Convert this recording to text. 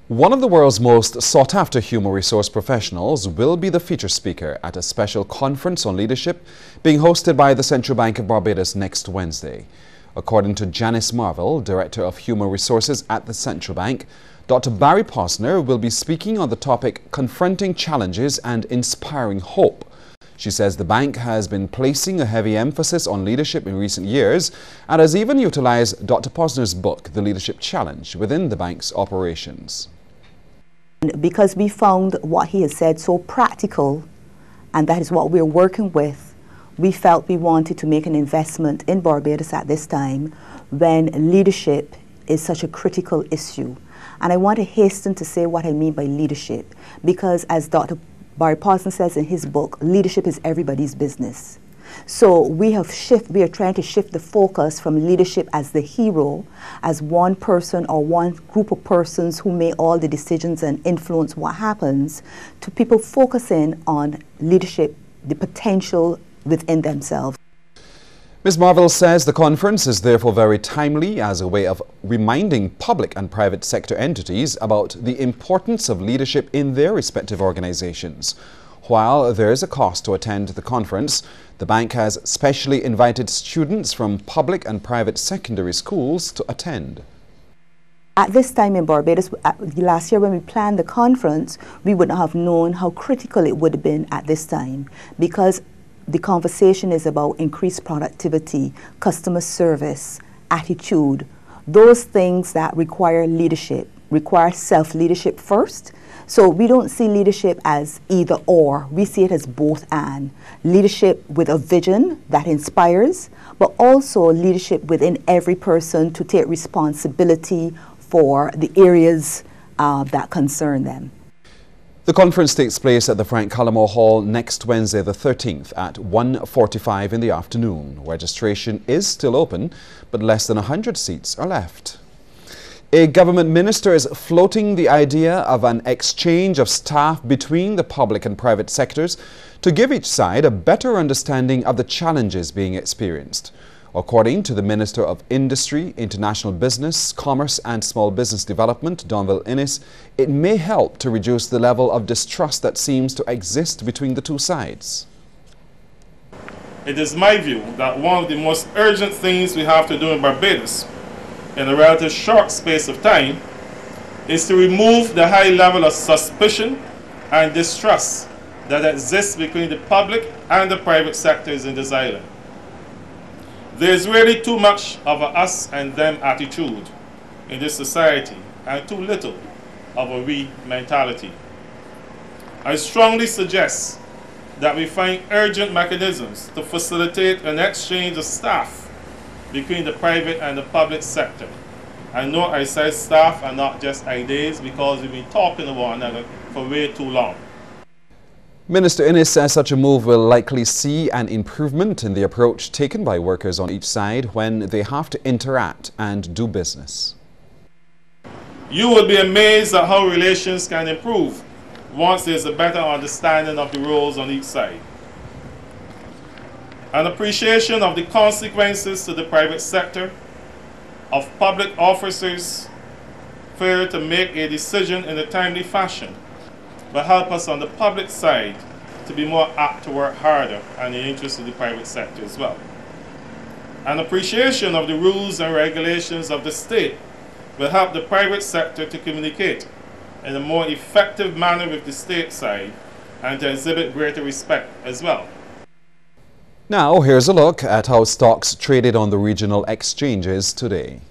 One of the world's most sought-after human resource professionals will be the feature speaker at a special conference on leadership being hosted by the Central Bank of Barbados next Wednesday. According to Janice Marvell, Director of Human Resources at the Central Bank, Dr. Barry Posner will be speaking on the topic Confronting Challenges and Inspiring Hope. She says the bank has been placing a heavy emphasis on leadership in recent years and has even utilized Dr. Posner's book, The Leadership Challenge, within the bank's operations. Because we found what he has said so practical, and that is what we're working with, we felt we wanted to make an investment in Barbados at this time when leadership is such a critical issue. And I want to hasten to say what I mean by leadership, because as Dr. Barry Posner says in his book, leadership is everybody's business. So we are trying to shift the focus from leadership as the hero, as one person or one group of persons who make all the decisions and influence what happens, to people focusing on leadership, the potential within themselves. Ms. Marvell says the conference is therefore very timely as a way of reminding public and private sector entities about the importance of leadership in their respective organizations. While there is a cost to attend the conference, the bank has specially invited students from public and private secondary schools to attend. At this time in Barbados, last year when we planned the conference, we would not have known how critical it would have been at this time, because the conversation is about increased productivity, customer service, attitude, those things that require leadership, require self-leadership first. So we don't see leadership as either or, we see it as both and. Leadership with a vision that inspires, but also leadership within every person to take responsibility for the areas that concern them. The conference takes place at the Frank Cullimore Hall next Wednesday the 13th at 1:45 in the afternoon. Registration is still open, but less than 100 seats are left. A government minister is floating the idea of an exchange of staff between the public and private sectors to give each side a better understanding of the challenges being experienced. According to the Minister of Industry, International Business, Commerce and Small Business Development, Donville Innes, it may help to reduce the level of distrust that seems to exist between the two sides. It is my view that one of the most urgent things we have to do in Barbados in a relatively short space of time is to remove the high level of suspicion and distrust that exists between the public and the private sectors in this island. There's really too much of a us and them attitude in this society and too little of a we mentality. I strongly suggest that we find urgent mechanisms to facilitate an exchange of staff between the private and the public sector. I know I say staff and not just ideas, because we've been talking to one another for way too long. Minister Innes says such a move will likely see an improvement in the approach taken by workers on each side when they have to interact and do business. You would be amazed at how relations can improve once there's a better understanding of the roles on each side. An appreciation of the consequences to the private sector of public officers failure to make a decision in a timely fashion will help us on the public side to be more apt to work harder in the interest of the private sector as well. An appreciation of the rules and regulations of the state will help the private sector to communicate in a more effective manner with the state side and to exhibit greater respect as well. Now, here's a look at how stocks traded on the regional exchanges today.